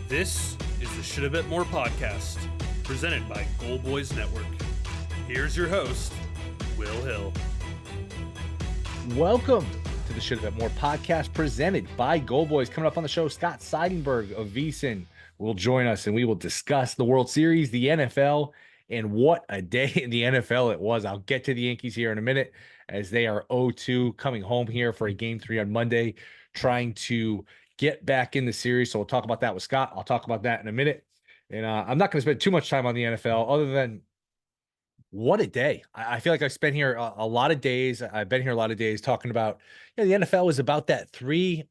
This is the Shoulda Bet More podcast, presented by Goal Boys Network. Here's your host, Will Hill. Welcome to the Shoulda Bet More podcast, presented by Goal Boys. Coming up on the show, Scott Seidenberg of VSiN will join us, and we will discuss the World Series, the NFL, and what a day in the NFL it was. I'll get to the Yankees here in a minute, as they are 0-2 coming home here for a Game 3 on Monday, trying to get back in the series. So we'll talk about that with Scott. I'll talk about that in a minute. And I'm not going to spend too much time on the NFL other than what a day. I feel like I've spent here a lot of days. I've been here a lot of days talking about, the NFL is about that 3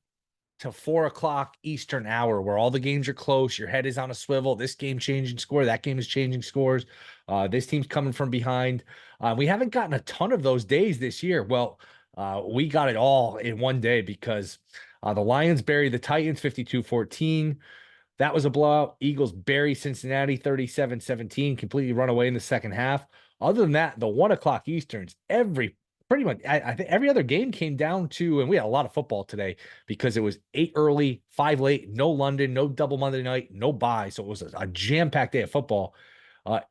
to 4 o'clock Eastern hour where all the games are close. Your head is on a swivel. This game changing score. That game is changing scores. This team's coming from behind. We haven't gotten a ton of those days this year. Well, we got it all in one day because the Lions bury the Titans 52-14. That was a blowout. Eagles bury Cincinnati 37-17, completely run away in the second half. Other than that, the 1 o'clock Easterns, pretty much, I think every other game came down to, and we had a lot of football today because it was 8 early, 5 late, no London, no double Monday night, no bye. So it was a jam-packed day of football.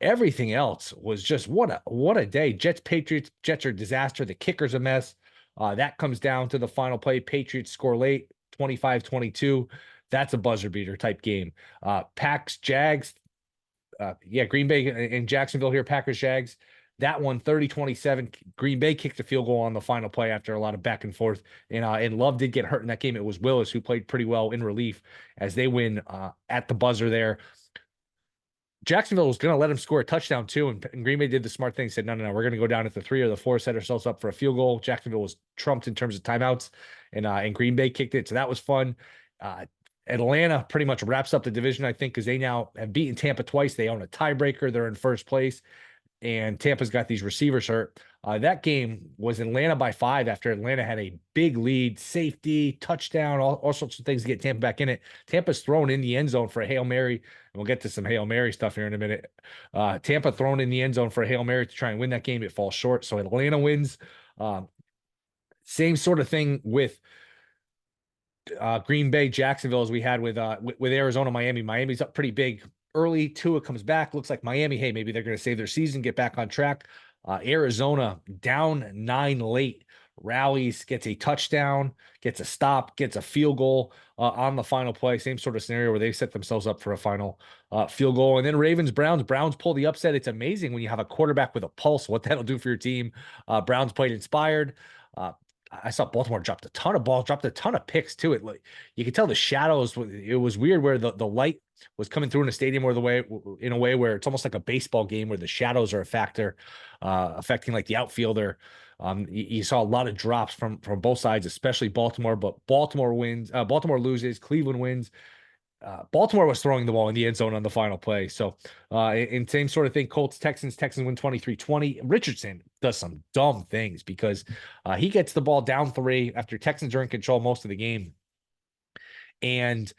Everything else was just what a day. Patriots. Jets are a disaster. The kicker's a mess. That comes down to the final play. Patriots score late, 25-22. That's a buzzer beater type game. Packs, Jags. Green Bay and Jacksonville here, Packers, Jags. That one, 30-27. Green Bay kicked a field goal on the final play after a lot of back and forth. And Love did get hurt in that game. It was Willis who played pretty well in relief as they win at the buzzer there. Jacksonville was going to let him score a touchdown too, and Green Bay did the smart thing, said, no, we're going to go down at the 3 or the 4, set ourselves up for a field goal. Jacksonville was trumped in terms of timeouts, and Green Bay kicked it, so that was fun. Atlanta pretty much wraps up the division, I think, because they now have beaten Tampa twice. They own a tiebreaker. They're in first place, and Tampa's got these receivers hurt. That game was Atlanta by 5 after Atlanta had a big lead, safety, touchdown, all sorts of things to get Tampa back in it. Tampa's thrown in the end zone for a Hail Mary, and we'll get to some Hail Mary stuff here in a minute. Tampa thrown in the end zone for a Hail Mary to try and win that game. It falls short, so Atlanta wins. Same sort of thing with Green Bay, Jacksonville, as we had with Arizona, Miami. Miami's up pretty big early. Tua comes back. Looks like Miami, hey, maybe they're going to save their season, get back on track. Arizona down 9 late, rallies, gets a touchdown, gets a stop, gets a field goal on the final play. Same sort of scenario where they set themselves up for a final field goal. And then Ravens, Browns pull the upset. It's amazing when you have a quarterback with a pulse, what that'll do for your team. Browns played inspired. I saw Baltimore dropped a ton of balls, dropped a ton of picks too. You could tell the shadows. It was weird where the light was coming through in a stadium in a way where it's almost like a baseball game where the shadows are a factor, affecting like the outfielder. You saw a lot of drops from both sides, especially Baltimore. But Baltimore wins. Baltimore loses. Cleveland wins. Baltimore was throwing the ball in the end zone on the final play. So, in same sort of thing, Colts, Texans win 23-20. Richardson does some dumb things because he gets the ball down 3 after Texans are in control most of the game. And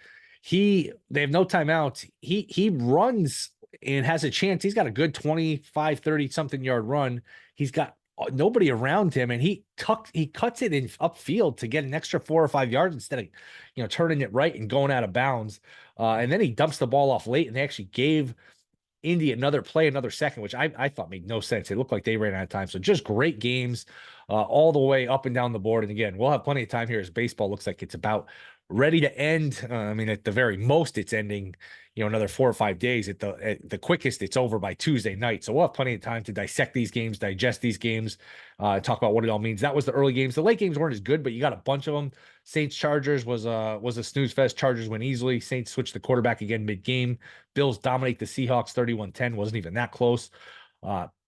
they have no timeouts. He runs and has a chance. He's got a good 25, 30 something yard run. He's got nobody around him, and he cuts it in upfield to get an extra 4 or 5 yards instead of turning it right and going out of bounds. And then he dumps the ball off late, and they actually gave Indy another second, which I thought made no sense. It looked like they ran out of time. So just great games all the way up and down the board. And again, we'll have plenty of time here as baseball looks like it's about ready to end. At the very most, it's ending, another 4 or 5 days. At the quickest, it's over by Tuesday night. So we'll have plenty of time to dissect these games, digest these games, talk about what it all means. That was the early games. The late games weren't as good, but you got a bunch of them. Saints Chargers was a snooze fest. Chargers win easily. Saints switch the quarterback again mid-game. Bills dominate the Seahawks 31-10. Wasn't even that close.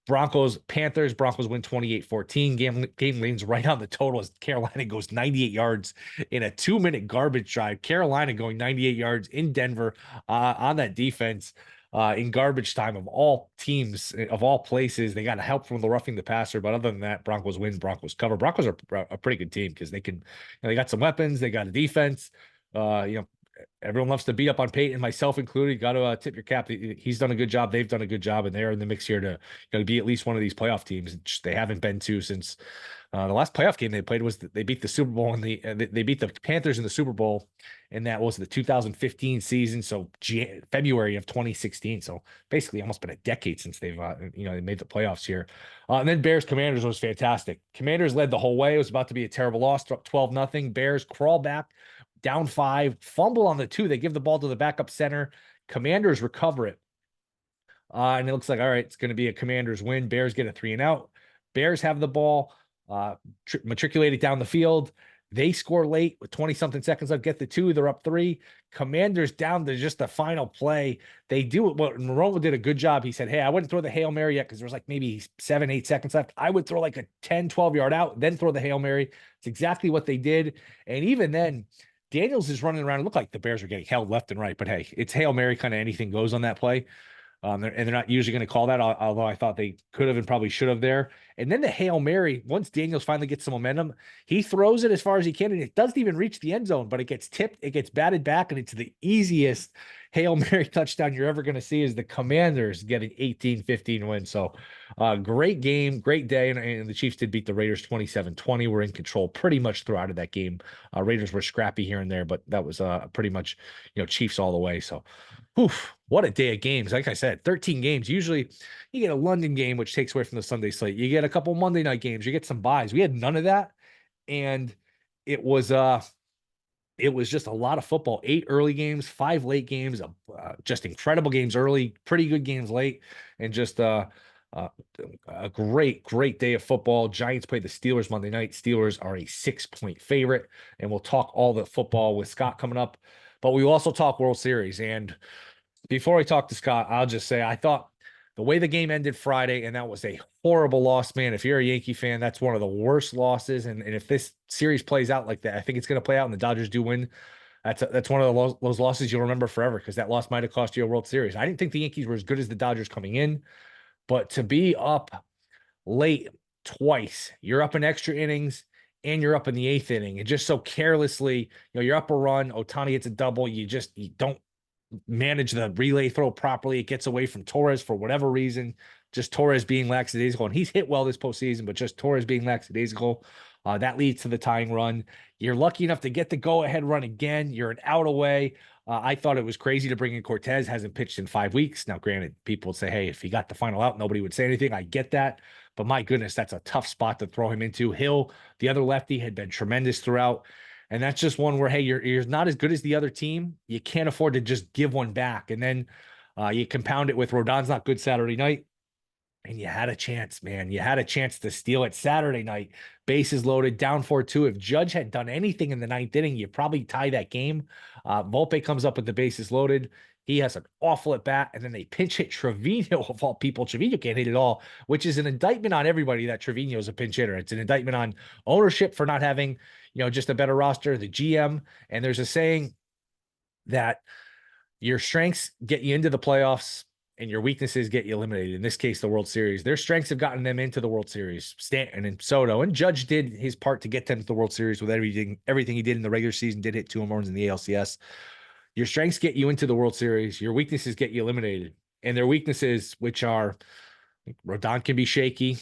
Broncos Panthers win 28-14. Game leans right on the total as Carolina goes 98 yards in a 2-minute garbage drive. Carolina going 98 yards in Denver on that defense in garbage time of all teams, of all places. They got help from the roughing the passer, but other than that, Broncos win, Broncos cover. Broncos are a pretty good team because they got some weapons, they got a defense. everyone loves to beat up on Peyton, myself included. Got to tip your cap. He's done a good job. They've done a good job, and they're in the mix here to be at least one of these playoff teams. They haven't been to since the last playoff game they played was they beat the Super Bowl and they beat the Panthers in the Super Bowl, and that was the 2015 season. So February of 2016. So basically, almost been a decade since they've they made the playoffs here. And then Bears Commanders was fantastic. Commanders led the whole way. It was about to be a terrible loss, 12-0. Bears crawl back down 5, fumble on the 2. They give the ball to the backup center. Commanders recover it. And it looks like, all right, it's going to be a Commanders win. Bears get a 3-and-out. Bears have the ball, matriculate it down the field. They score late with 20-something seconds left, get the 2. They're up 3. Commanders down to just the final play. They do it. Well, Romo did a good job. He said, hey, I wouldn't throw the Hail Mary yet because there was like maybe 7-8 seconds left. I would throw like a 10, 12-yard out, then throw the Hail Mary. It's exactly what they did. And even then, Daniels is running around. It looked like the Bears were getting held left and right, but hey, it's Hail Mary, kind of anything goes on that play. And they're not usually going to call that, although I thought they could have and probably should have there. And then the Hail Mary, once Daniels finally gets some momentum, he throws it as far as he can, and it doesn't even reach the end zone, but it gets tipped, it gets batted back, and it's the easiest Hail Mary touchdown you're ever going to see as the Commanders get an 18-15 win. So great game, great day, and the Chiefs did beat the Raiders 27-20. We're in control pretty much throughout of that game. Raiders were scrappy here and there, but that was pretty much, Chiefs all the way. So oof, what a day of games. Like I said, 13 games. Usually you get a London game, which takes away from the Sunday slate. You get a couple Monday night games. You get some buys. We had none of that. And it was just a lot of football. 8 early games, 5 late games, just incredible games early, pretty good games late, and just a great, great day of football. Giants played the Steelers Monday night. Steelers are a 6-point favorite, and we'll talk all the football with Scott coming up. But we will also talk World Series. And before I talk to Scott, I'll just say I thought the way the game ended Friday, and that was a horrible loss, man. If you're a Yankee fan, that's one of the worst losses. And if this series plays out like that, I think it's going to play out and the Dodgers do win. That's one of those losses you'll remember forever, because that loss might have cost you a World Series. I didn't think the Yankees were as good as the Dodgers coming in, but to be up late twice, you're up in extra innings, and you're up in the 8th inning, and just so carelessly, you're up a run, Ohtani hits a double, you don't manage the relay throw properly. It gets away from Torres for whatever reason, just Torres being lackadaisical, and he's hit well this postseason, but just Torres being lackadaisical, that leads to the tying run. You're lucky enough to get the go-ahead run again. You're an out away. I thought it was crazy to bring in Cortez. Hasn't pitched in 5 weeks. Now, granted, people would say, hey, if he got the final out, nobody would say anything. I get that. But my goodness, that's a tough spot to throw him into. Hill, the other lefty, had been tremendous throughout. And that's just one where, hey, you're not as good as the other team. You can't afford to just give one back. And then you compound it with Rodon's not good Saturday night. And you had a chance, man. You had a chance to steal it Saturday night. Bases loaded, down 4-2. If Judge had done anything in the 9th inning, you probably tie that game. Volpe comes up with the bases loaded. He has an awful at bat, and then they pinch hit Trevino of all people. Trevino can't hit at all, which is an indictment on everybody that Trevino is a pinch hitter. It's an indictment on ownership for not having, just a better roster, the GM. And there's a saying that your strengths get you into the playoffs and your weaknesses get you eliminated. In this case, the World Series. Their strengths have gotten them into the World Series. Stanton and Soto, and Judge did his part to get them to the World Series with everything he did in the regular season. Did hit 2 home runs in the ALCS. Your strengths get you into the World Series. Your weaknesses get you eliminated. And their weaknesses, which are Rodon can be shaky,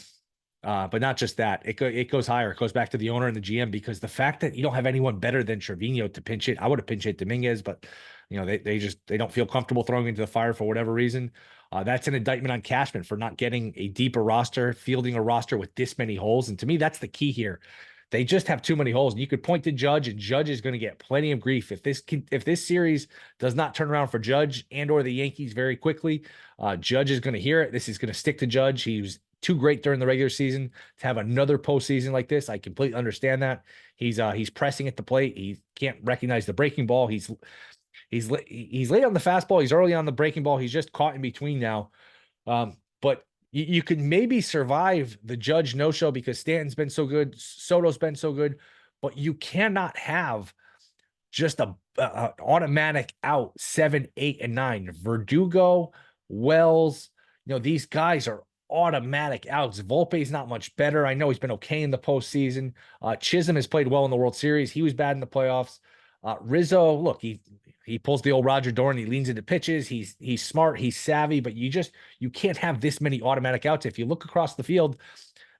but not just that. It goes higher. It goes back to the owner and the GM, because the fact that you don't have anyone better than Trevino to pinch it. I would have pinch hit Dominguez, but they don't feel comfortable throwing into the fire for whatever reason. That's an indictment on Cashman for not getting a deeper roster, fielding a roster with this many holes. And to me, that's the key here. They just have too many holes. And you could point to Judge, and Judge is going to get plenty of grief if this series does not turn around for Judge and or the Yankees very quickly. Judge is going to hear it. This is going to stick to Judge. He was too great during the regular season to have another postseason like this. I completely understand that. He's pressing at the plate. He can't recognize the breaking ball. He's late on the fastball. He's early on the breaking ball. He's just caught in between now. But you could maybe survive the Judge no-show because Stanton's been so good, Soto's been so good, but you cannot have just a automatic out 7, 8, and 9. Verdugo, Wells, these guys are automatic outs. Volpe's not much better. I know he's been okay in the postseason. Chisholm has played well in the World Series. He was bad in the playoffs. Rizzo, look, he pulls the old Roger Dorn. He leans into pitches. He's smart. He's savvy, but you can't have this many automatic outs. If you look across the field,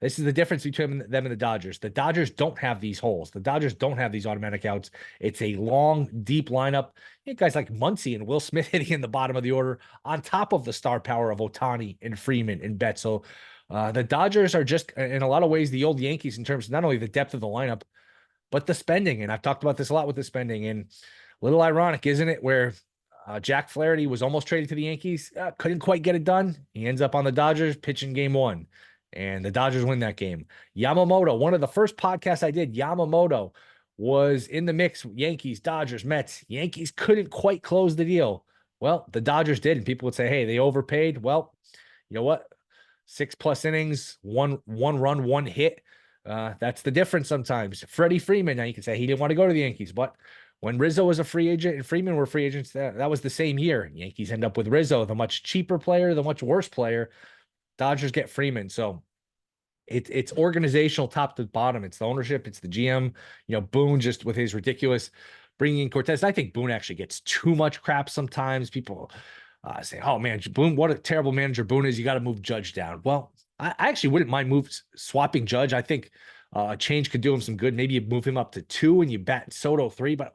this is the difference between them and the Dodgers. The Dodgers don't have these holes. The Dodgers don't have these automatic outs. It's a long, deep lineup. You guys like Muncy and Will Smith hitting in the bottom of the order on top of the star power of Ohtani and Freeman and Betts. So the Dodgers are just, in a lot of ways, the old Yankees in terms of not only the depth of the lineup, but the spending. And I've talked about this a lot with the spending. And a little ironic, isn't it? Where Jack Flaherty was almost traded to the Yankees, couldn't quite get it done. He ends up on the Dodgers pitching game 1, and the Dodgers win that game. Yamamoto, one of the first podcasts I did, Yamamoto was in the mix. Yankees, Dodgers, Mets. Yankees couldn't quite close the deal. Well, the Dodgers did, and people would say, hey, they overpaid. Well, you know what? 6+ innings, one run, 1 hit. That's the difference sometimes. Freddie Freeman, now you can say he didn't want to go to the Yankees, but when Rizzo was a free agent and Freeman were free agents, that was the same year. Yankees end up with Rizzo, the much cheaper player, the much worse player. Dodgers get Freeman. So it's organizational top to bottom. It's the ownership. It's the GM. Boone just with his ridiculous bringing in Cortez. I think Boone actually gets too much crap sometimes. People say, oh, man, Boone, what a terrible manager Boone is. You got to move Judge down. Well, I actually wouldn't mind swapping Judge. I think a change could do him some good. Maybe you move him up to 2 and you bat Soto 3, but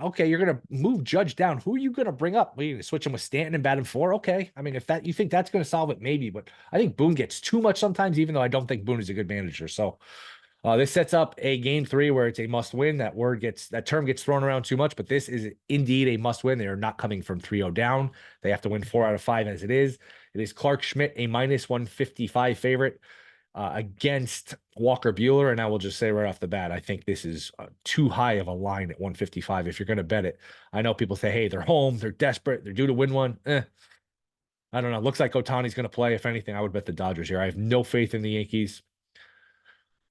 okay, you're going to move Judge down. Who are you going to bring up? Are you going to switch him with Stanton and bat him 4? Okay. I mean, if you think that's going to solve it, maybe, but I think Boone gets too much sometimes, even though I don't think Boone is a good manager. So this sets up a game 3 where it's a must win. That term gets thrown around too much, but this is indeed a must win. They are not coming from 3-0 down. They have to win 4 out of 5 as it is. It is Clark Schmidt, a -155 favorite against Walker Buehler. And I will just say right off the bat, I think this is too high of a line at 155 if you're going to bet it. I know people say, hey, they're home, they're desperate, they're due to win one. I don't know. Looks like Ohtani's going to play. If anything, I would bet the Dodgers here. I have no faith in the Yankees.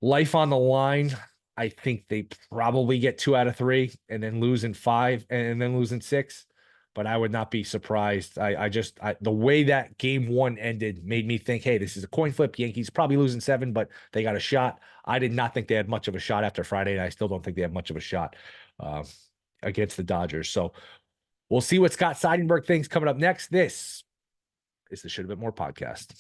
Life on the line. I think they probably get 2 out of 3 and then lose in 5 and then lose in 6. But I would not be surprised. The way that game 1 ended made me think, hey, this is a coin flip. Yankees probably losing 7, but they got a shot. I did not think they had much of a shot after Friday, and I still don't think they have much of a shot against the Dodgers. So we'll see what Scott Seidenberg thinks coming up next. This is the Shoulda Bet More podcast.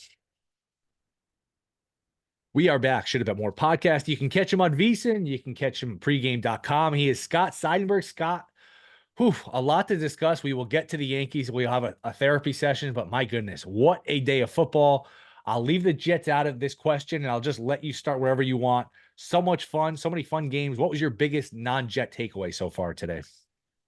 We are back. Shoulda Bet More podcast. You can catch him on VSiN. You can catch him at pregame.com. He is Scott Seidenberg. Scott, a lot to discuss. We will get to the Yankees. We'll have a therapy session, but my goodness, what a day of football. I'll leave the Jets out of this question, and I'll just let you start wherever you want. So much fun, so many fun games. What was your biggest non-Jet takeaway so far today?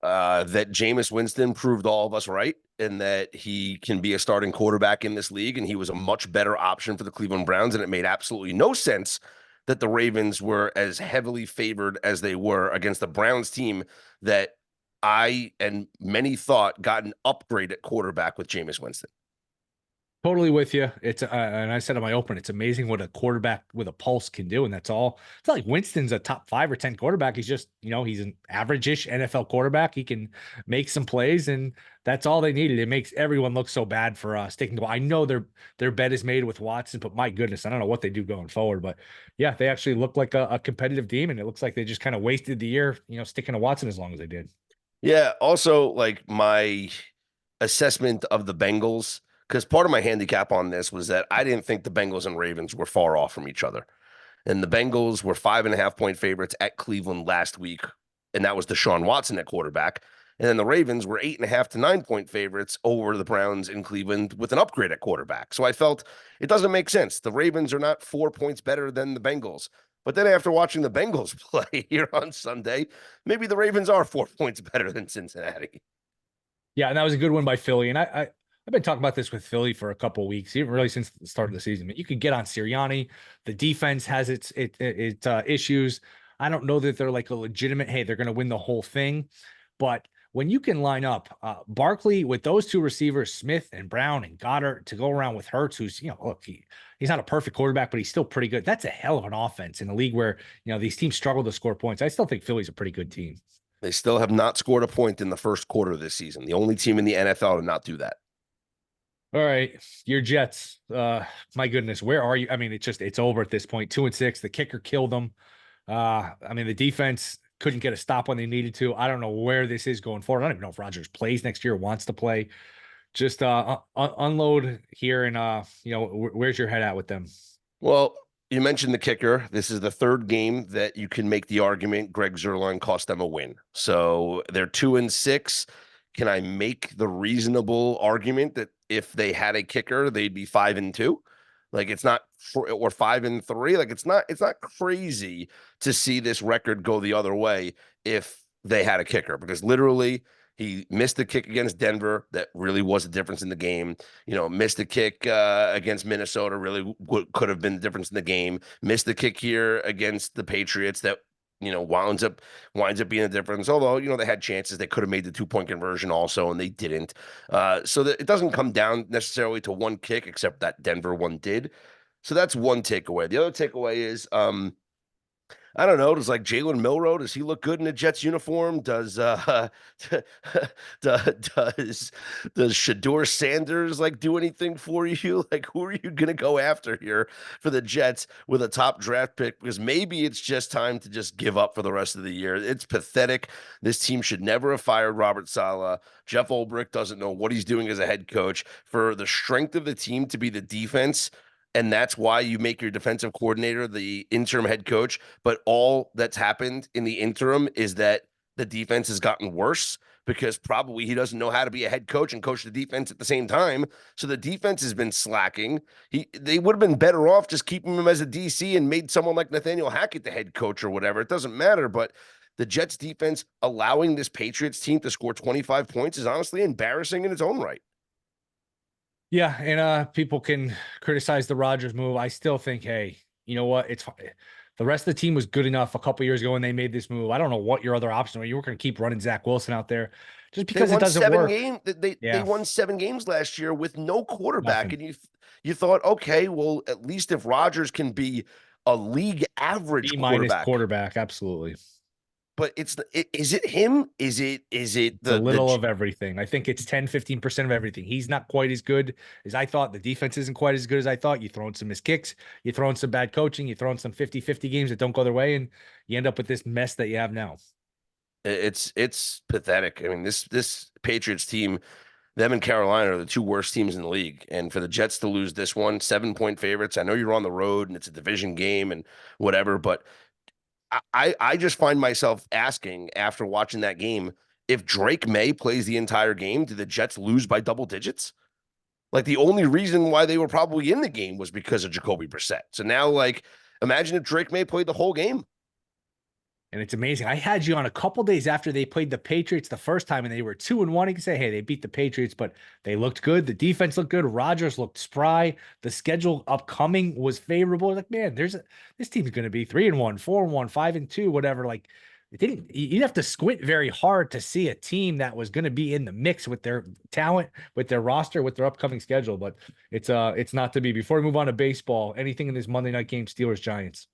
That Jameis Winston proved all of us right, and that he can be a starting quarterback in this league, and he was a much better option for the Cleveland Browns, and it made absolutely no sense that the Ravens were as heavily favored as they were against the Browns team that I and many thought got an upgrade at quarterback with Jameis Winston. Totally with you. It's and I said in my open, it's amazing what a quarterback with a pulse can do, and that's all. It's not like Winston's a top 5 or 10 quarterback. He's just, he's an average-ish NFL quarterback. He can make some plays, and that's all they needed. It makes everyone look so bad for sticking to. I know their bet is made with Watson, but my goodness, I don't know what they do going forward. But yeah, they actually look like a competitive team, and it looks like they just kind of wasted the year, sticking to Watson as long as they did. Yeah. Also, like my assessment of the Bengals, because part of my handicap on this was that I didn't think the Bengals and Ravens were far off from each other. And the Bengals were 5.5-point favorites at Cleveland last week. And that was Deshaun Watson at quarterback. And then the Ravens were 8.5 to 9-point favorites over the Browns in Cleveland with an upgrade at quarterback. So I felt it doesn't make sense. The Ravens are not 4 points better than the Bengals. But then after watching the Bengals play here on Sunday, maybe the Ravens are 4 points better than Cincinnati. Yeah, and that was a good one by Philly. And I've been talking about this with Philly for a couple of weeks, even really since the start of the season. But you could get on Sirianni. The defense has its issues. I don't know that they're like a legitimate, hey, they're going to win the whole thing. But when you can line up Barkley with those 2 receivers, Smith and Brown and Goddard, to go around with Hurts, who's, look, he's not a perfect quarterback, but he's still pretty good. That's a hell of an offense in a league where, these teams struggle to score points. I still think Philly's a pretty good team. They still have not scored a point in the first quarter of this season. The only team in the NFL to not do that. All right, your Jets. My goodness, where are you? I mean, it's over at this point. 2-6. The kicker killed them. I mean, the defense couldn't get a stop when they needed to. I don't know where this is going forward. I don't even know if Rodgers plays next year, wants to play. Just unload here, and where's your head at with them? Well, you mentioned the kicker. This is the third game that you can make the argument Greg Zuerlein cost them a win. So they're 2-6. Can I make the reasonable argument that if they had a kicker, they'd be 5-2? Like it's not, or 5-3. Like it's not crazy to see this record go the other way if they had a kicker, because literally he missed the kick against Denver. That really was the difference in the game. Missed the kick against Minnesota. Really could have been the difference in the game. Missed the kick here against the Patriots. That winds up being the difference. Although they had chances, they could have made the 2-point conversion also, and they didn't. So that it doesn't come down necessarily to one kick, except that Denver one did. So that's one takeaway. The other takeaway is I don't know. Does like Jalen Milroe, does he look good in a Jets uniform? Does does Shador Sanders like do anything for you? Like, who are you gonna go after here for the Jets with a top draft pick? Because maybe it's just time to just give up for the rest of the year. It's pathetic. This team should never have fired Robert Saleh. Jeff Ulbrich doesn't know what he's doing as a head coach. For the strength of the team to be the defense, and that's why you make your defensive coordinator the interim head coach. But all that's happened in the interim is that the defense has gotten worse, because probably he doesn't know how to be a head coach and coach the defense at the same time. So the defense has been slacking. They would have been better off just keeping him as a DC and made someone like Nathaniel Hackett the head coach or whatever. It doesn't matter. But the Jets defense allowing this Patriots team to score 25 points is honestly embarrassing in its own right. Yeah, and people can criticize the Rodgers move. I still think, hey, you know what? It's the rest of the team was good enough a couple years ago when they made this move. I don't know what your other option was. You weren't going to keep running Zach Wilson out there just because it doesn't work. They won 7 games last year with no quarterback, Nothing. and you thought, okay, well, at least if Rodgers can be a league average B- quarterback, absolutely. But is it him? Is it a little of everything? I think it's 10-15% of everything. He's not quite as good as I thought. The defense isn't quite as good as I thought. You throw in some missed kicks, you throw in some bad coaching, you throw in some 50-50 games that don't go their way, and you end up with this mess that you have now. It's pathetic. I mean, this Patriots team, them and Carolina are the 2 worst teams in the league. And for the Jets to lose this one, 7-point favorites. I know you're on the road and it's a division game and whatever, but I just find myself asking after watching that game, if Drake May plays the entire game, do the Jets lose by double digits? Like, the only reason why they were probably in the game was because of Jacoby Brissett. So now, like, imagine if Drake May played the whole game. And it's amazing. I had you on a couple days after they played the Patriots the first time, and they were 2-1. You can say, hey, they beat the Patriots, but they looked good. The defense looked good. Rodgers looked spry. The schedule upcoming was favorable. Like, man, this team's going to be 3-1, 4-1, 5-2, whatever. Like, you'd have to squint very hard to see a team that was going to be in the mix with their talent, with their roster, with their upcoming schedule. But it's not to be. Before we move on to baseball, anything in this Monday night game, Steelers Giants?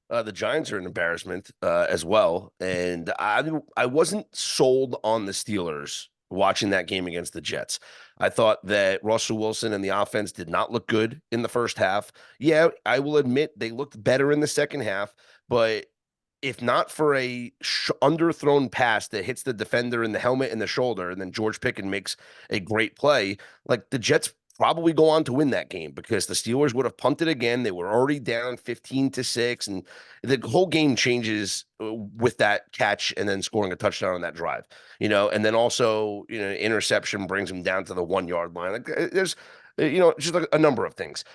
The Giants are an embarrassment as well. And I wasn't sold on the Steelers watching that game against the Jets. I thought that Russell Wilson and the offense did not look good in the first half. Yeah, I will admit they looked better in the second half, but if not for a underthrown pass that hits the defender in the helmet and the shoulder, and then George Pickens makes a great play, like, the Jets probably go on to win that game, because the Steelers would have punted again. They were already down 15-6, and the whole game changes with that catch and then scoring a touchdown on that drive, and then also, interception brings them down to the 1-yard line. Like, there's, just like a number of things.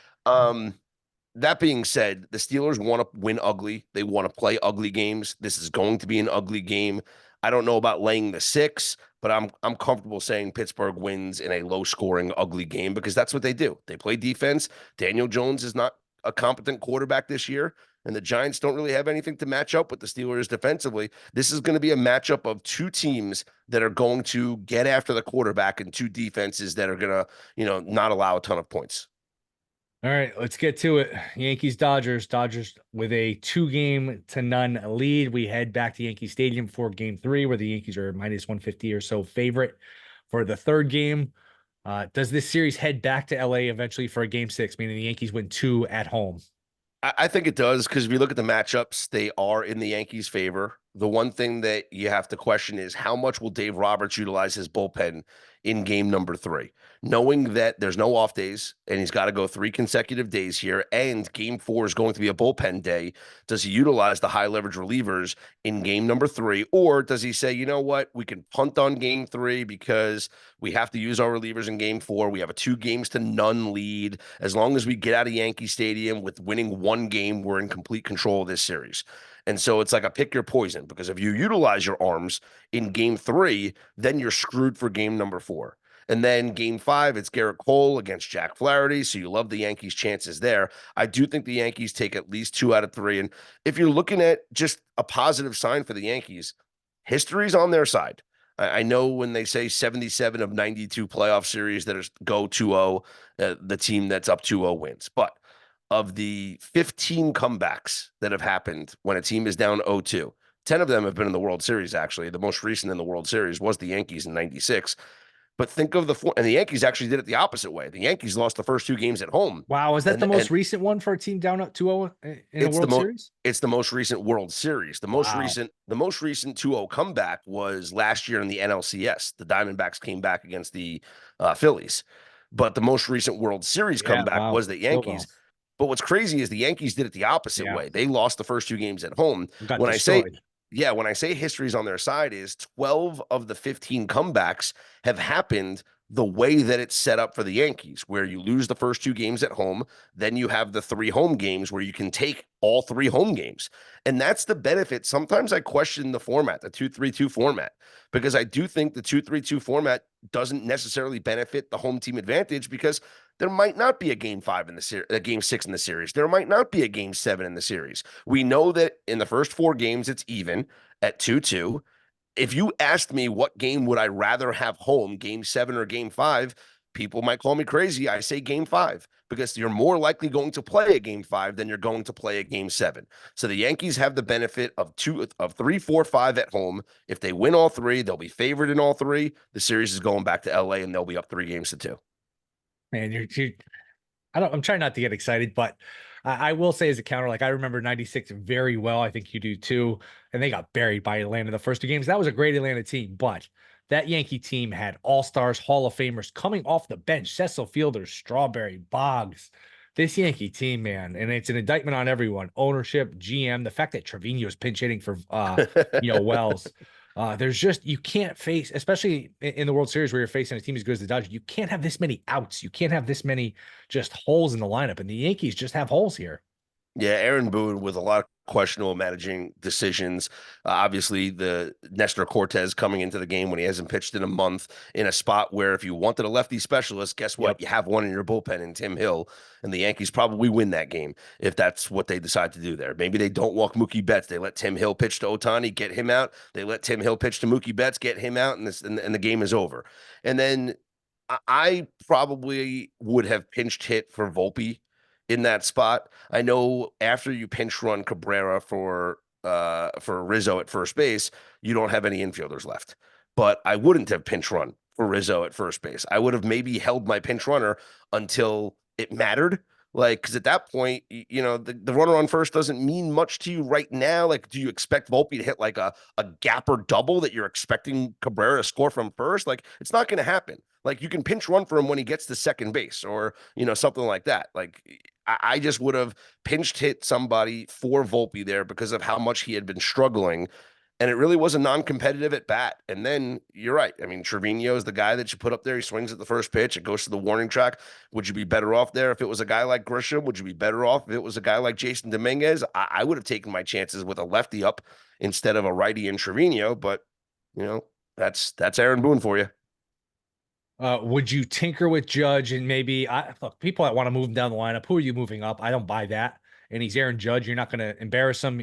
That being said, the Steelers want to win ugly. They want to play ugly games. This is going to be an ugly game. I don't know about laying the 6, but I'm comfortable saying Pittsburgh wins in a low-scoring, ugly game, because that's what they do. They play defense. Daniel Jones is not a competent quarterback this year, and the Giants don't really have anything to match up with the Steelers defensively. This is going to be a matchup of 2 teams that are going to get after the quarterback, and 2 defenses that are going to, not allow a ton of points. All right, let's get to it. Yankees, Dodgers. Dodgers with a 2-0 lead. We head back to Yankee Stadium for game 3, where the Yankees are -150 or so favorite for the third game. Does this series head back to LA eventually for a game 6, meaning the Yankees win 2 at home? I think it does, because if you look at the matchups, they are in the Yankees' favor. The one thing that you have to question is how much will Dave Roberts utilize his bullpen in game number 3, knowing that there's no off days and he's got to go 3 consecutive days here, and game 4 is going to be a bullpen day. Does he utilize the high leverage relievers in game number 3, or does he say, you know what, we can punt on game 3 because we have to use our relievers in game 4. We have a 2-0 lead. As long as we get out of Yankee Stadium with winning 1 game, we're in complete control of this series. And so it's like a pick your poison, because if you utilize your arms in game 3, then you're screwed for game number 4. And then game 5, it's Garrett Cole against Jack Flaherty. So you love the Yankees' chances there. I do think the Yankees take at least 2 out of 3. And if you're looking at just a positive sign for the Yankees, history's on their side. I know when they say 77 of 92 playoff series that is go 2-0, the team that's up 2-0 wins. But of the 15 comebacks that have happened when a team is down 0-2, 10 of them have been in the World Series, actually. The most recent in the World Series was the Yankees in 96. But think of and the Yankees actually did it the opposite way. The Yankees lost the first 2 games at home. Wow, is that the most recent one for a team down up 2-0 in a World Series? It's the most recent World Series. The most recent 2-0 comeback was last year in the NLCS. The Diamondbacks came back against the Phillies. But the most recent World Series comeback was the Yankees. But what's crazy is the Yankees did it the opposite way. They lost the first 2 games at home. When I say history's on their side, is 12 of the 15 comebacks have happened the way that it's set up for the Yankees, where you lose the first 2 games at home, then you have the 3 home games where you can take all 3 home games. And that's the benefit. Sometimes I question the format, the 2-3-2 format, because I do think the 2-3-2 format doesn't necessarily benefit the home team advantage, because there might not be a game 5 in the series, a game 6 in the series. There might not be a game 7 in the series. We know that in the first 4 games, it's even at 2-2. If you asked me what game would I rather have home, game 7 or game 5, people might call me crazy. I say game 5, because you're more likely going to play a game 5 than you're going to play a game 7. So the Yankees have the benefit of 3, 4, 5 at home. If they win all 3, they'll be favored in all 3. The series is going back to LA, and they'll be up 3-2. Man, I'm trying not to get excited, but I will say as a counter, like I remember 96 very well. I think you do too. And they got buried by Atlanta the first 2 games. That was a great Atlanta team, but that Yankee team had all-stars, Hall of Famers coming off the bench, Cecil Fielder, Strawberry, Boggs. This Yankee team, man, and it's an indictment on everyone. Ownership, GM, the fact that Trevino is pinch hitting for Wells. There's just, you can't face, especially in the World Series where you're facing a team as good as the Dodgers, you can't have this many outs. You can't have this many just holes in the lineup. And the Yankees just have holes here. Yeah, Aaron Boone with a lot of questionable managing decisions. Obviously, the Nestor Cortez coming into the game when he hasn't pitched in a month, in a spot where if you wanted a lefty specialist, guess what? Yep. You have one in your bullpen in Tim Hill, and the Yankees probably win that game if that's what they decide to do there. Maybe they don't walk Mookie Betts. They let Tim Hill pitch to Ohtani, get him out. They let Tim Hill pitch to Mookie Betts, get him out, and the game is over. And then I probably would have pinched hit for Volpe in that spot. I know after you pinch run Cabrera for Rizzo at first base, you don't have any infielders left. But I wouldn't have pinch run for Rizzo at first base. I would have maybe held my pinch runner until it mattered. Like, because at that point, the runner on first doesn't mean much to you right now. Like, do you expect Volpe to hit like a gapper double that you're expecting Cabrera to score from first? Like, it's not going to happen. Like, you can pinch run for him when he gets to second base or, something like that. Like, I just would have pinched hit somebody for Volpe there because of how much he had been struggling. And it really was a non-competitive at bat. And then you're right. I mean, Trevino is the guy that you put up there. He swings at the first pitch. It goes to the warning track. Would you be better off there if it was a guy like Grisham? Would you be better off if it was a guy like Jason Dominguez? I would have taken my chances with a lefty up instead of a righty in Trevino. But, that's Aaron Boone for you. Would you tinker with Judge and maybe look, people that want to move him down the lineup? Who are you moving up? I don't buy that. And he's Aaron Judge. You're not going to embarrass him.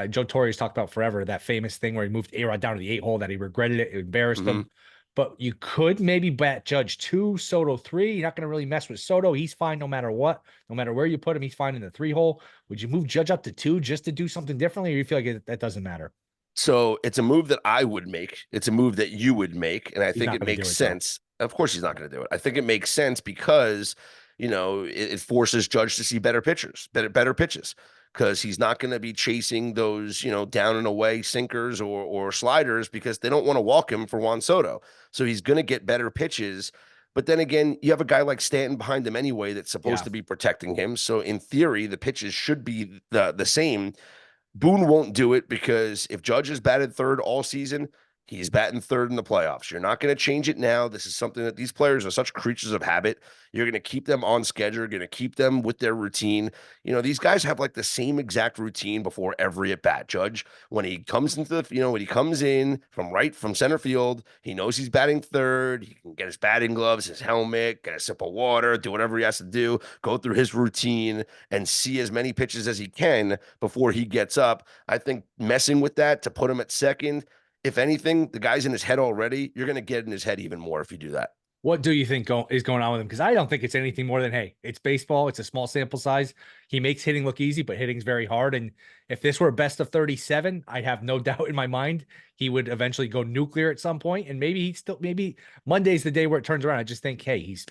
Joe Torre's talked about forever, that famous thing where he moved A-Rod down to the 8 hole, that he regretted it. It embarrassed him. But you could maybe bat Judge 2, Soto 3. You're not going to really mess with Soto. He's fine no matter what. No matter where you put him, he's fine in the 3 hole. Would you move Judge up to 2 just to do something differently, or you feel like that doesn't matter? So it's a move that I would make. It's a move that you would make. And I think it makes sense. Of course he's not going to do it. I think it makes sense because it forces Judge to see better pitchers, better pitches, because he's not going to be chasing those, down and away sinkers or sliders because they don't want to walk him for Juan Soto. So he's going to get better pitches. But then again, you have a guy like Stanton behind him anyway that's supposed to be protecting him. So in theory, the pitches should be the same. Boone won't do it because if Judge has batted third all season, he's batting third in the playoffs. You're not going to change it now. This is something that these players are such creatures of habit. You're going to keep them on schedule. You're going to keep them with their routine. These guys have like the same exact routine before every at bat. Judge, when he comes into when he comes in from center field, he knows he's batting third. He can get his batting gloves, his helmet, get a sip of water, do whatever he has to do, go through his routine and see as many pitches as he can before he gets up. I think messing with that to put him at second, if anything, the guy's in his head already. You're going to get in his head even more if you do that. What do you think is going on with him? Because I don't think it's anything more than, hey, it's baseball. It's a small sample size. He makes hitting look easy, but hitting's very hard. And if this were a best of 37, I'd have no doubt in my mind he would eventually go nuclear at some point. And maybe maybe Monday's the day where it turns around. I just think, hey, he's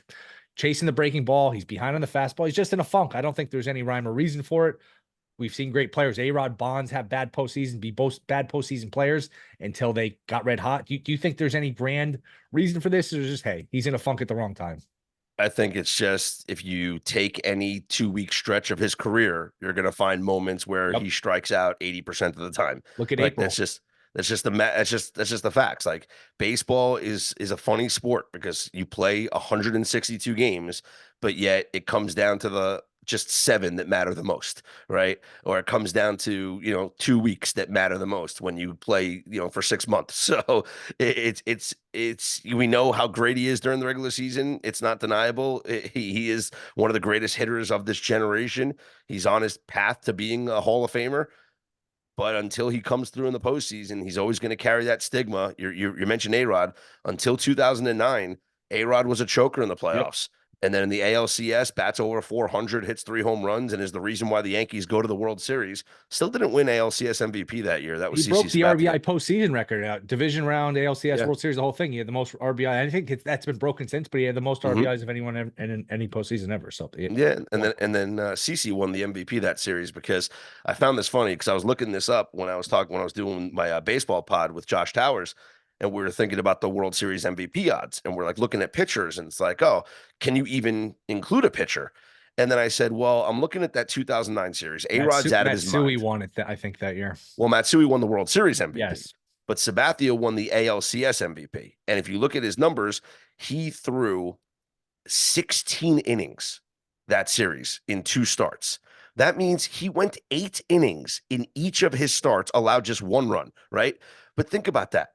chasing the breaking ball. He's behind on the fastball. He's just in a funk. I don't think there's any rhyme or reason for it. We've seen great players. A-Rod, Bonds have bad postseason, be both bad postseason players until they got red hot. Do you think there's any grand reason for this? Or just, hey, he's in a funk at the wrong time? I think it's just if you take any 2-week stretch of his career, you're going to find moments where he strikes out 80% of the time. Look at like April. That's just the facts. Like baseball is a funny sport because you play 162 games, but yet it comes down to the just 7 that matter the most, right? Or it comes down to 2 weeks that matter the most when you play for 6 months. So it's we know how great he is during the regular season. It's not deniable. He is one of the greatest hitters of this generation. He's on his path to being a Hall of Famer. But until he comes through in the postseason, he's always going to carry that stigma. You mentioned A-Rod. Until 2009, A-Rod was a choker in the playoffs. And then in the ALCS, bats over 400, hits 3 home runs, and is the reason why the Yankees go to the World Series. Still didn't win ALCS MVP that year. That was he broke the RBI postseason record, division round, ALCS, World Series, the whole thing. He had the most RBI. I think that's been broken since, but he had the most RBIs of anyone in any postseason ever. So and then CeCe won the MVP that series because I found this funny because I was looking this up when I was doing my baseball pod with Josh Towers. And we were thinking about the World Series MVP odds. And we're like looking at pitchers. And it's like, oh, can you even include a pitcher? And then I said, well, I'm looking at that 2009 series. A-Rod's out of his mind. Matsui won it, I think, that year. Well, Matsui won the World Series MVP. Yes. But Sabathia won the ALCS MVP. And if you look at his numbers, he threw 16 innings that series in 2 starts. That means he went 8 innings in each of his starts, allowed just 1 run, right? But think about that.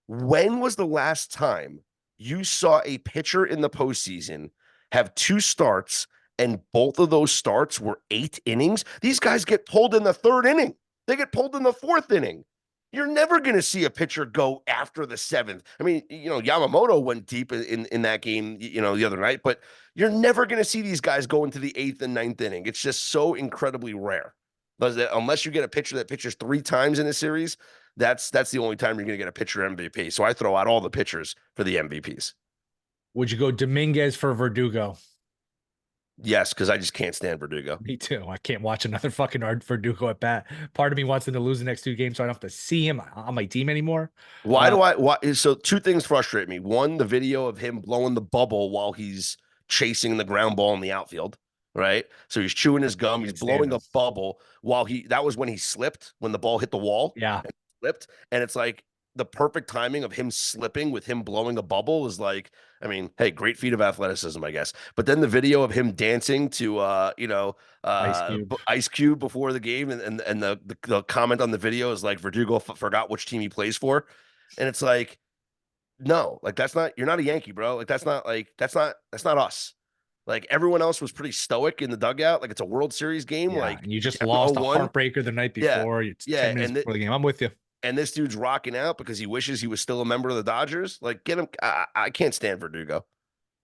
When was the last time you saw a pitcher in the postseason have 2 starts and both of those starts were 8 innings? These guys get pulled in the 3rd inning. They get pulled in the 4th inning. You're never going to see a pitcher go after the 7th. I mean, Yamamoto went deep in that game, the other night, but you're never going to see these guys go into the 8th and 9th inning. It's just so incredibly rare. Unless you get a pitcher that pitches 3 times in a series, that's the only time you're going to get a pitcher MVP. So I throw out all the pitchers for the MVPs. Would you go Dominguez for Verdugo? Yes, because I just can't stand Verdugo. Me too. I can't watch another fucking Verdugo at bat. Part of me wants him to lose the next 2 games so I don't have to see him on my team anymore. So 2 things frustrate me. One, the video of him blowing the bubble while he's chasing the ground ball in the outfield. Right. So he's chewing his gum. He's blowing a bubble while that was when he slipped, when the ball hit the wall. Yeah. And slipped. And it's like the perfect timing of him slipping with him blowing a bubble is like, I mean, hey, great feat of athleticism, I guess. But then the video of him dancing to, Ice Cube before the game. And the comment on the video is like, Verdugo forgot which team he plays for. And it's like, no, like, you're not a Yankee, bro. Like, that's not us. Like everyone else was pretty stoic in the dugout. Like it's a World Series game. Yeah, like and you just lost a heartbreaker the night before. It's 10 minutes before the game. I'm with you. And this dude's rocking out because he wishes he was still a member of the Dodgers. Like get him. I can't stand Verdugo.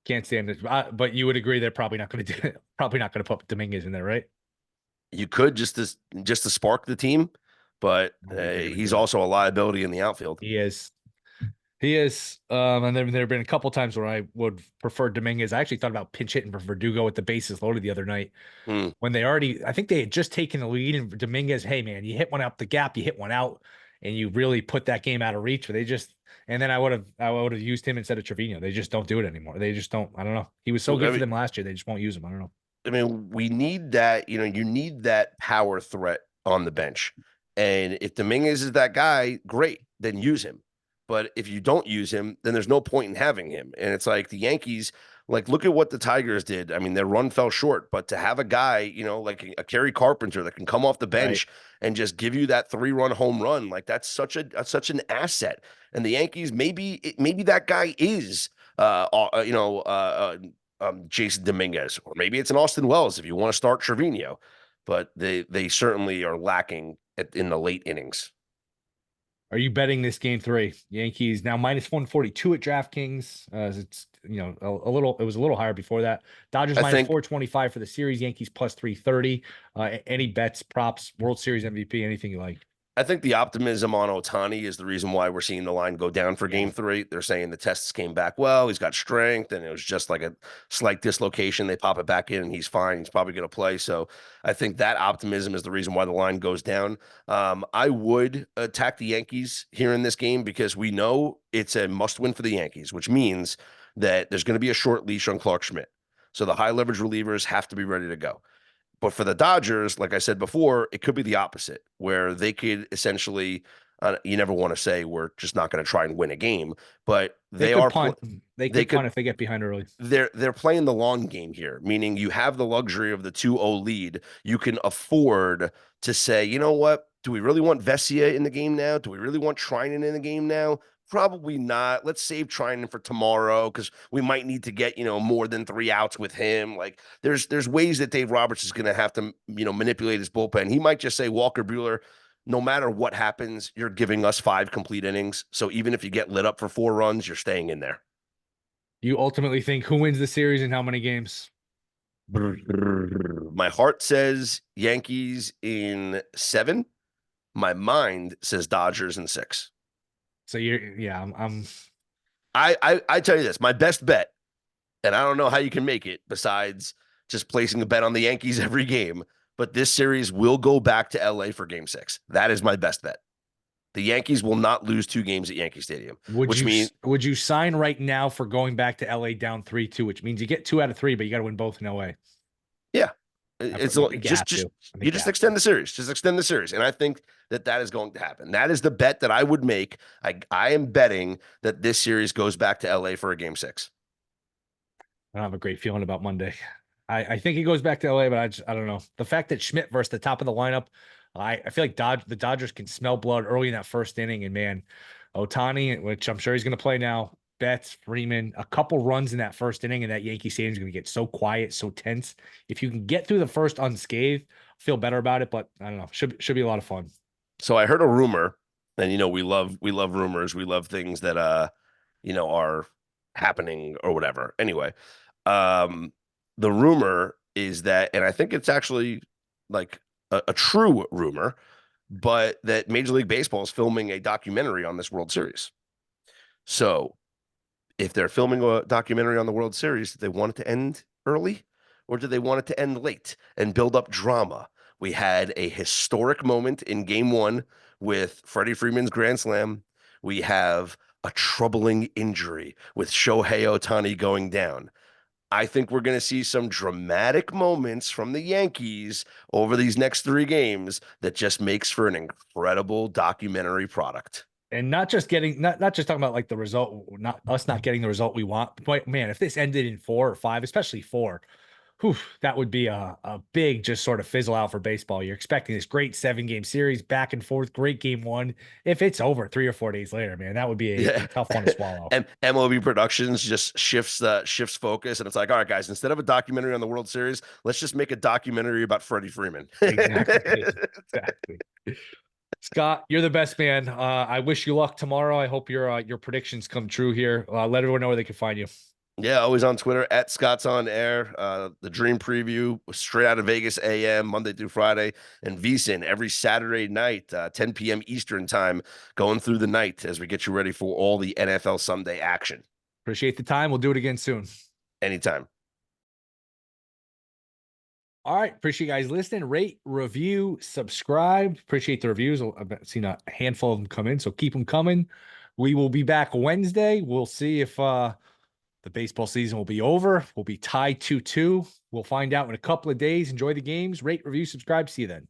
Can't stand it. But you would agree they're probably not going to do it. Probably not going to put Dominguez in there, right? You could just to spark the team, but he's also a liability in the outfield. He is. He is. And then there have been a couple times where I would prefer Dominguez. I actually thought about pinch hitting for Verdugo with the bases loaded the other night Hmm. when I think they had just taken the lead. And Dominguez, hey, man, you hit one up the gap, you hit one out, and you really put that game out of reach. But and then I would have used him instead of Trevino. They just don't do it anymore. They just don't. I don't know. He was so good for them last year. They just won't use him. I don't know. I mean, we need that, you need that power threat on the bench. And if Dominguez is that guy, great, then use him. But if you don't use him, then there's no point in having him. And it's like the Yankees, like, look at what the Tigers did. I mean, their run fell short, but to have a guy, like a Kerry Carpenter that can come off the bench and just give you that 3-run home run, like that's such an asset. And the Yankees, maybe that guy is, Jason Dominguez, or maybe it's an Austin Wells if you want to start Trevino, but they certainly are lacking in the late innings. Are you betting this game 3? Yankees now minus 142 at DraftKings. It's it was a little higher before that. Dodgers I minus think 425 for the series. Yankees plus 330. Any bets, props, World Series MVP, anything you like? I think the optimism on Ohtani is the reason why we're seeing the line go down for Yeah. game 3. They're saying the tests came back well. He's got strength, and it was just like a slight dislocation. They pop it back in, and he's fine. He's probably going to play. So I think that optimism is the reason why the line goes down. I would attack the Yankees here in this game because we know it's a must-win for the Yankees, which means that there's going to be a short leash on Clark Schmidt. So the high-leverage relievers have to be ready to go. But for the Dodgers, like I said before, it could be the opposite, where they could essentially, you never want to say we're just not going to try and win a game, but They could punt. They could punt if they get behind early. They're playing the long game here, meaning you have the luxury of the 2-0 lead. You can afford to say, you know what? Do we really want Vesia in the game now? Do we really want Trinan in the game now? Probably not. Let's save Trinan for tomorrow because we might need to get, more than 3 outs with him. Like there's ways that Dave Roberts is going to have to, manipulate his bullpen. He might just say, Walker Buehler, no matter what happens, you're giving us 5 complete innings. So even if you get lit up for 4 runs, you're staying in there. You ultimately think who wins the series and how many games? My heart says Yankees in 7. My mind says Dodgers in 6. So I'm I tell you this, my best bet, and I don't know how you can make it besides just placing a bet on the Yankees every game, but this series will go back to LA for game 6. That is my best bet. The Yankees will not lose 2 games at Yankee Stadium. Would you sign right now for going back to LA down 3-2, which means you get 2 out of 3, but you got to win both in LA? Yeah. It's you just extend the series. Just extend the series. And I think that is going to happen. That is the bet that I would make. I am betting that this series goes back to LA for a game 6. I don't have a great feeling about Monday. I think he goes back to LA, but I don't know. The fact that Schmidt versus the top of the lineup, I feel like the Dodgers can smell blood early in that first inning. And man, Ohtani, which I'm sure he's going to play now, Betts, Freeman, a couple runs in that first inning, and that Yankee Stadium is going to get so quiet, so tense. If you can get through the first unscathed, feel better about it. But I don't know, should be a lot of fun. So I heard a rumor, and we love rumors. We love things that are happening or whatever. Anyway, the rumor is that, and I think it's actually like a true rumor, but that Major League Baseball is filming a documentary on this World Series. So if they're filming a documentary on the World Series, do they want it to end early or do they want it to end late and build up drama? We had a historic moment in game 1 with Freddie Freeman's grand slam. We have a troubling injury with Shohei Ohtani going down. I think we're going to see some dramatic moments from the Yankees over these next 3 games that just makes for an incredible documentary product. And not just talking about like the result, not getting the result we want. But man, if this ended in 4 or 5, especially 4, that would be a big just sort of fizzle out for baseball. You're expecting this great 7-game series, back and forth, great game 1. If it's over 3 or 4 days later, man, that would be a tough one to swallow. And MLB Productions just shifts focus, and it's like, all right, guys, instead of a documentary on the World Series, let's just make a documentary about Freddie Freeman. Exactly. Scott, you're the best, man. I wish you luck tomorrow. I hope your predictions come true here. Let everyone know where they can find you. Yeah, always on Twitter at Scott's on Air. The Dream Preview straight out of Vegas AM Monday through Friday, and VSiN every Saturday night, 10 p.m. Eastern time, going through the night as we get you ready for all the NFL Sunday action. Appreciate the time. We'll do it again soon. Anytime. All right. Appreciate you guys listening. Rate, review, subscribe. Appreciate the reviews. I've seen a handful of them come in, so keep them coming. We will be back Wednesday. We'll see if the baseball season will be over. We'll be tied 2-2. We'll find out in a couple of days. Enjoy the games. Rate, review, subscribe. See you then.